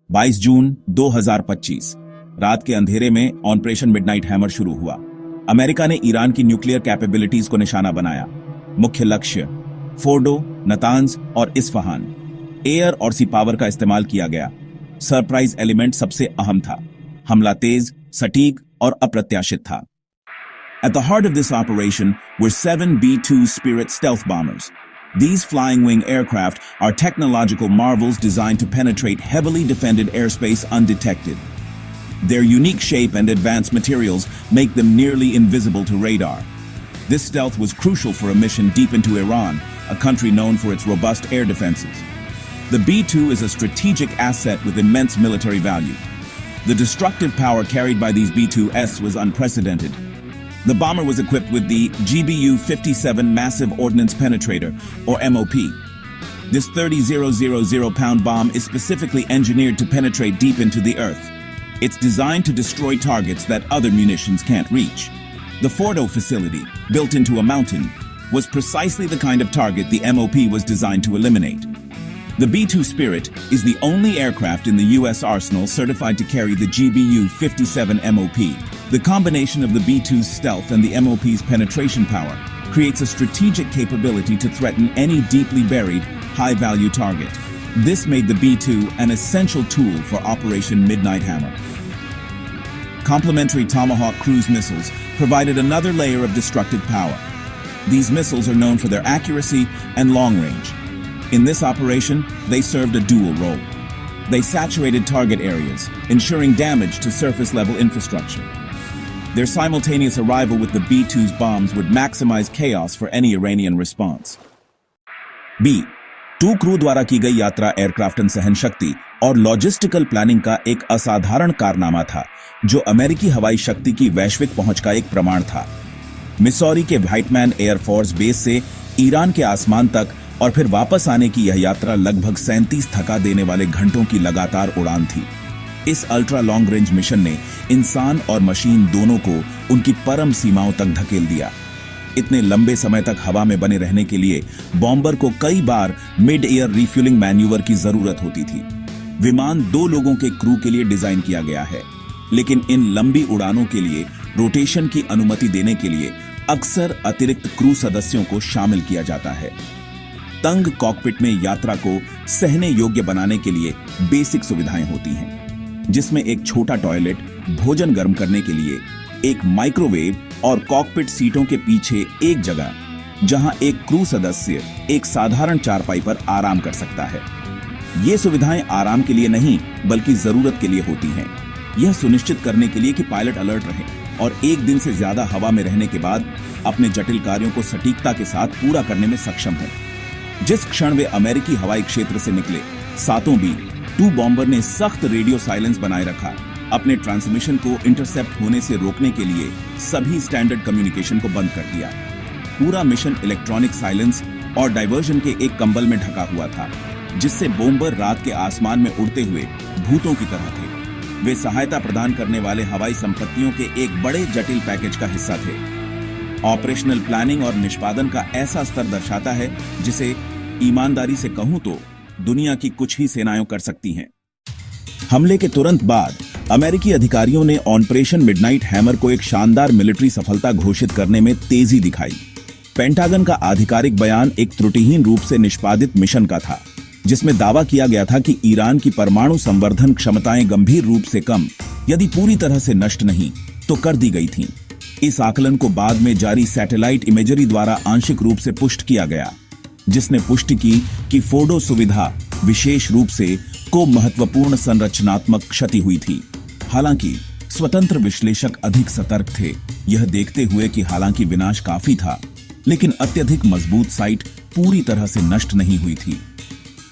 22 जून 2025 रात के अंधेरे में ऑपरेशन मिडनाइट हैमर शुरू हुआ। अमेरिका ने ईरान की न्यूक्लियर कैपेबिलिटीज को निशाना बनाया। मुख्य लक्ष्य फोर्डो, नतांज और इस्फहान। एयर और सी पावर का इस्तेमाल किया गया। सरप्राइज एलिमेंट सबसे अहम था। हमला तेज, सटीक और अप्रत्याशित था। At the heart of this operation were 7 B-2 Spirit stealth bombers. These flying-wing aircraft are technological marvels designed to penetrate heavily defended airspace undetected. Their unique shape and advanced materials make them nearly invisible to radar. This stealth was crucial for a mission deep into Iran, a country known for its robust air defenses. The B-2 is a strategic asset with immense military value. The destructive power carried by these B-2s was unprecedented. The bomber was equipped with the GBU-57 Massive Ordnance Penetrator, or MOP. This 30,000-pound bomb is specifically engineered to penetrate deep into the earth. It's designed to destroy targets that other munitions can't reach. The Fordo facility, built into a mountain, was precisely the kind of target the MOP was designed to eliminate. The B-2 Spirit is the only aircraft in the U.S. arsenal certified to carry the GBU-57 MOP. The combination of the B-2's stealth and the MOP's penetration power creates a strategic capability to threaten any deeply buried, high-value target. This made the B-2 an essential tool for Operation Midnight Hammer. Complementary Tomahawk cruise missiles provided another layer of destructive power. These missiles are known for their accuracy and long range. In this operation, they served a dual role. They saturated target areas, ensuring damage to surface-level infrastructure. Their simultaneous arrival with the B-2's bombs would maximize chaos for any Iranian response. B-2 crew द्वारा की गई यात्रा एयरक्राफ्टन सहनशक्ति और logistical planning का एक असाधारण कारनामा था, जो अमेरिकी हवाई शक्ति की वैश्विक पहुंच का एक प्रमाण था। मिसौरी के व्हाइटमैन एयरफोर्स बेस से ईरान के आसमान तक और फिर वापस आने की यह यात्रा लगभग 37 थका देने वाले घंटों की लगातार उड़ान थी। इस अल्ट्रा लॉन्ग रेंज मिशन ने इंसान और मशीन दोनों को उनकी परम सीमाओं तक धकेल दिया। इतने लंबे समय तक हवा में बने रहने के लिए बॉम्बर को कई बार मिड एयर रिफ्यूलिंग मैन्यूवर की जरूरत होती थी। विमान 2 लोगों के क्रू के लिए डिजाइन किया गया है, लेकिन इन लंबी उड़ानों के लिए रोटेशन की अनुमति देने के लिए अक्सर अतिरिक्त क्रू सदस्यों को शामिल किया जाता है। तंग कॉकपिट में यात्रा को सहने योग्य बनाने के लिए बेसिक सुविधाएं होती हैं, जिसमें एक छोटा टॉयलेट, भोजन गर्म करने के लिए एक माइक्रोवेव और कॉकपिट सीटों के पीछे एक जगह जहां एक क्रू सदस्य एक साधारण चारपाई पर आराम कर सकता है। ये सुविधाएं आराम के लिए नहीं बल्कि जरूरत के लिए होती हैं। यह सुनिश्चित करने के लिए कि पायलट अलर्ट रहे और एक दिन से ज्यादा हवा में रहने के बाद अपने जटिल कार्यों को सटीकता के साथ पूरा करने में सक्षम हो। जिस क्षण वे अमेरिकी हवाई क्षेत्र से निकले, सातों B-2 बॉम्बर ने सख्त रेडियो साइलेंस बनाए रखा। अपने ट्रांसमिशन को इंटरसेप्ट होने से रोकने के लिए सभी स्टैंडर्ड कम्युनिकेशन को बंद कर दिया। पूरा मिशन इलेक्ट्रॉनिक साइलेंस और डाइवर्जन के एक कंबल में ढका हुआ था, जिससे बॉम्बर रात के आसमान में उड़ते हुए भूतों की तरह थे। वे सहायता प्रदान करने वाले हवाई संपत्तियों के एक बड़े जटिल पैकेज का हिस्सा थे। ऑपरेशनल प्लानिंग और निष्पादन का ऐसा स्तर दर्शाता है जिसे ईमानदारी से कहूं तो दुनिया की कुछ ही सेनाएं कर सकती हैं। हमले के तुरंत बाद अमेरिकी अधिकारियों ने ऑपरेशन मिडनाइट हैमर को एक शानदार मिलिट्री सफलता घोषित करने में तेजी दिखाई। पेंटागन का आधिकारिक बयान एक त्रुटिहीन रूप से निष्पादित मिशन का था, जिसमें दावा किया गया था कि ईरान की परमाणु संवर्धन क्षमताएं गंभीर रूप से कम, यदि पूरी तरह से नष्ट नहीं, तो कर दी गई थीं। इस आकलन को बाद में जारी सैटेलाइट इमेजरी द्वारा आंशिक रूप से पुष्ट किया गया, जिसने पुष्टि की कि फोर्डो सुविधा विशेष रूप से को महत्वपूर्ण संरचनात्मक क्षति हुई थी। हालांकि स्वतंत्र विश्लेषक अधिक सतर्क थे, यह देखते हुए कि हालांकि विनाश काफी था, लेकिन अत्यधिक मजबूत साइट पूरी तरह से नष्ट नहीं हुई थी।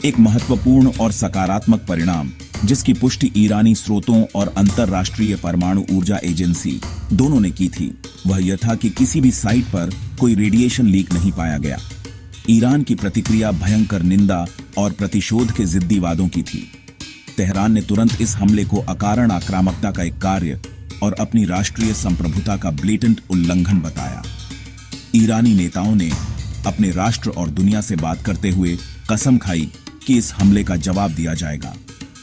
एक महत्वपूर्ण और सकारात्मक परिणाम, जिसकी पुष्टि ईरानी स्रोतों और अंतरराष्ट्रीय परमाणु ऊर्जा एजेंसी दोनों ने की थी, वह यह था कि किसी भी साइट पर कोई रेडिएशन लीक नहीं पाया गया। ईरान की प्रतिक्रिया भयंकर निंदा और प्रतिशोध के जिद्दी वादों की थी। तेहरान ने तुरंत इस हमले को अकारण आक्रामकता का एक कार्य और अपनी राष्ट्रीय संप्रभुता का ब्लेटेंट उल्लंघन बताया। ईरानी नेताओं ने अपने राष्ट्र और दुनिया से बात करते हुए कसम खाई कि इस हमले का जवाब दिया जाएगा।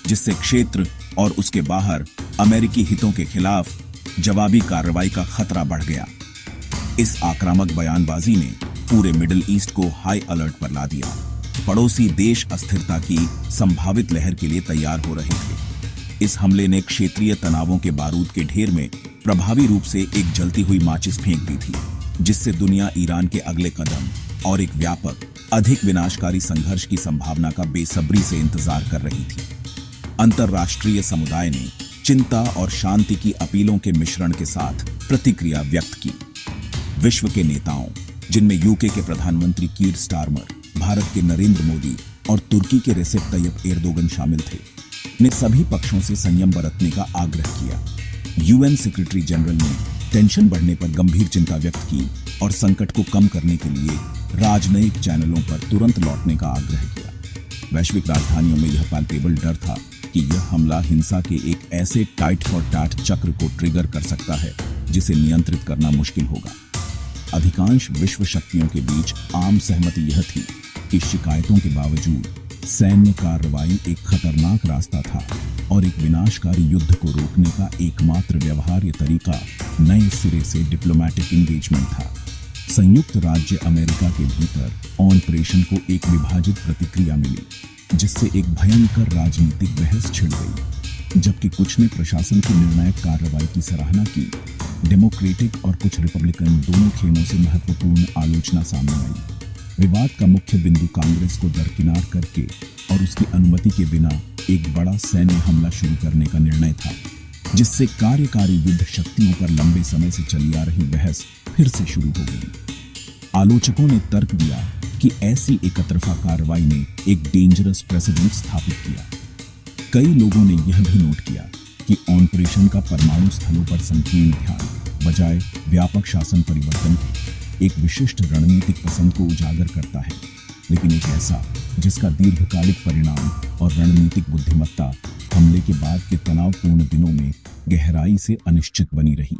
जिससे क्षेत्र और उसके बाहर अमेरिकी हितों के खिलाफ जवाबी कार्रवाई का खतरा बढ़ गया। इस आक्रामक बयानबाजी ने पूरे मिडिल ईस्ट को हाई अलर्ट पर ला दिया। पड़ोसी देश अस्थिरता की संभावित लहर के लिए तैयार हो रहे थे। इस हमले ने क्षेत्रीय तनावों के बारूद के ढेर में प्रभावी रूप से एक जलती हुई माचिस फेंक दी थी, जिससे दुनिया ईरान के अगले कदम और एक व्यापक, अधिक विनाशकारी संघर्ष की संभावना का बेसब्री से इंतजार कर रही थी। अंतर्राष्ट्रीय समुदाय ने चिंता और शांति की अपीलों के मिश्रण के साथ प्रतिक्रिया व्यक्त की। विश्व के नेताओं, जिनमें यूके के प्रधानमंत्री कीर स्टारमर, भारत के नरेंद्र मोदी और तुर्की के रेसेप तैयब एर्दोगन शामिल थे, ने सभी पक्षों से संयम बरतने का आग्रह किया। यूएन सेक्रेटरी जनरल ने टेंशन बढ़ने पर गंभीर चिंता व्यक्त की और संकट को कम करने के लिए राजनयिक चैनलों पर तुरंत लौटने का आग्रह किया। वैश्विक राजधानियों में यह पाल्पेबल डर था कि यह हमला हिंसा के एक ऐसे टाइट फॉर टैट चक्र को ट्रिगर कर सकता है जिसे नियंत्रित करना मुश्किल होगा। अधिकांश विश्व शक्तियों के बीच आम सहमति यह थी कि शिकायतों के बावजूद सैन्य कार्रवाई एक खतरनाक रास्ता था और एक विनाशकारी युद्ध को रोकने का एकमात्र व्यवहार्य तरीका नए सिरे से डिप्लोमैटिक एंगेजमेंट था। संयुक्त राज्य अमेरिका के भीतर ऑपरेशन को एक विभाजित प्रतिक्रिया मिली, जिससे एक भयंकर राजनीतिक बहस छिड़ गई। जबकि कुछ ने प्रशासन की निर्णायक कार्रवाई की सराहना की, डेमोक्रेटिक और कुछ रिपब्लिकन दोनों खेमों से महत्वपूर्ण आलोचना सामने आई। विवाद का मुख्य बिंदु कांग्रेस को दरकिनार करके और उसकी अनुमति के बिना एक बड़ा सैन्य हमला शुरू करने का निर्णय था, जिससे कार्यकारी युद्ध शक्तियों पर लंबे समय से चली आ रही बहस फिर से शुरू हो गई। आलोचकों ने तर्क दिया कि ऐसी एकतरफा कार्रवाई ने एक डेंजरस प्रेसिडेंट स्थापित किया। कई लोगों ने यह भी नोट किया कि ऑपरेशन का परमाणु स्थलों पर संकीर्ण ध्यान बजाय व्यापक शासन परिवर्तन के एक विशिष्ट रणनीतिक पसंद को उजागर करता है, लेकिन एक ऐसा जिसका दीर्घकालिक परिणाम और रणनीतिक बुद्धिमत्ता हमले के बाद के तनावपूर्ण दिनों में गहराई से अनिश्चित बनी रही।